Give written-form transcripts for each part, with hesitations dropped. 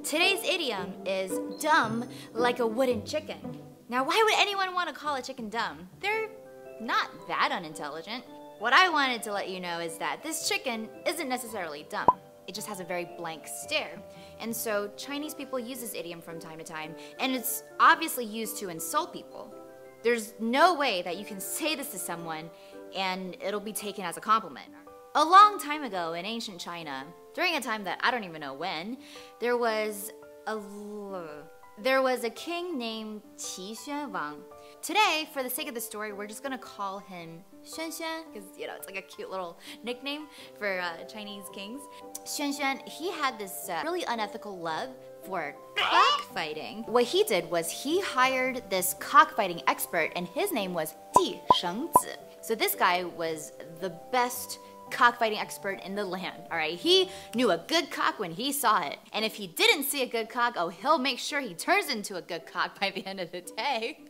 Today's idiom is dumb like a wooden chicken. Now, why would anyone want to call a chicken dumb? They're not that unintelligent. What I wanted to let you know is that this chicken isn't necessarily dumb. It just has a very blank stare. And so Chinese people use this idiom from time to time, and it's obviously used to insult people. There's no way that you can say this to someone and it'll be taken as a compliment. A long time ago in ancient China, during a time that I don't even know when, there was a king named Qi Xuan Wang. Today, for the sake of the story, we're just gonna call him Xuan Xuan, because it's like a cute little nickname for Chinese kings. Xuan Xuan, he had this really unethical love for cockfighting. What he did was he hired this cockfighting expert, and his name was Zheng. So this guy was the best cockfighting expert in the land, all right? He knew a good cock when he saw it. And if he didn't see a good cock, oh, he'll make sure he turns into a good cock by the end of the day.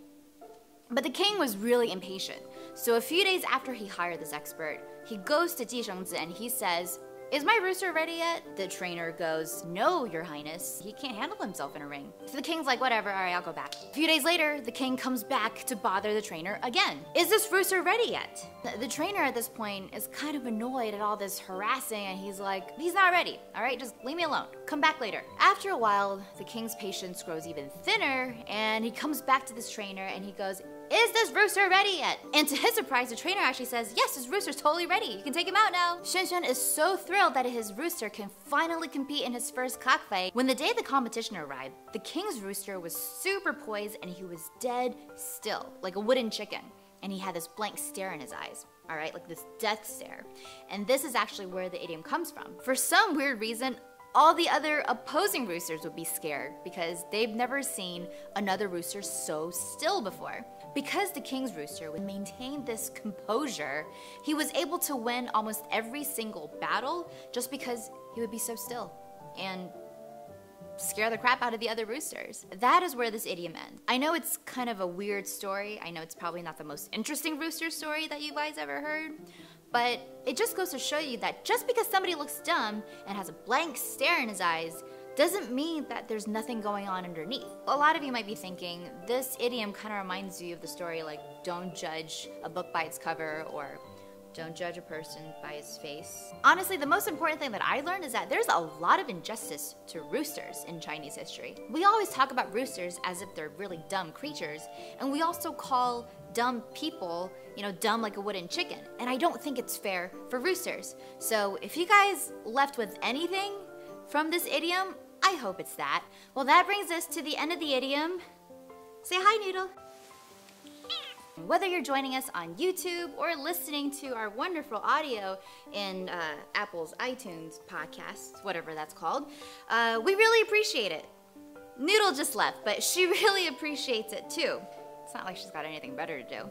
But the king was really impatient. So a few days after he hired this expert, he goes to Zheng and he says, "Is my rooster ready yet?" The trainer goes, "No, your highness. He can't handle himself in a ring." So the king's like, "Whatever, all right, I'll go back." A few days later, the king comes back to bother the trainer again. "Is this rooster ready yet?" The trainer at this point is kind of annoyed at all this harassing, and he's like, "He's not ready, all right? Just leave me alone. Come back later." After a while, the king's patience grows even thinner, and he comes back to this trainer and he goes, "Is this rooster ready yet?" And to his surprise, the trainer actually says, "Yes, this rooster's totally ready. You can take him out now." Xuan Xuan is so thrilled that his rooster can finally compete in his first cockfight. When the day of the competition arrived, the king's rooster was super poised and he was dead still, like a wooden chicken. And he had this blank stare in his eyes, all right, like this death stare. And this is actually where the idiom comes from. For some weird reason, all the other opposing roosters would be scared because they've never seen another rooster so still before. Because the king's rooster would maintain this composure, he was able to win almost every single battle just because he would be so still and scare the crap out of the other roosters. That is where this idiom ends. I know it's kind of a weird story. I know it's probably not the most interesting rooster story that you guys ever heard, but it just goes to show you that just because somebody looks dumb and has a blank stare in his eyes doesn't mean that there's nothing going on underneath. A lot of you might be thinking, this idiom kind of reminds you of the story like, don't judge a book by its cover, or don't judge a person by his face. Honestly, the most important thing that I learned is that there's a lot of injustice to roosters in Chinese history. We always talk about roosters as if they're really dumb creatures, and we also call dumb people, dumb like a wooden chicken. And I don't think it's fair for roosters. So if you guys left with anything from this idiom, I hope it's that. Well, that brings us to the end of the idiom. Say hi, Noodle. Whether you're joining us on YouTube or listening to our wonderful audio in Apple's iTunes podcast, whatever that's called, we really appreciate it. Noodle just left, but she really appreciates it too. It's not like she's got anything better to do.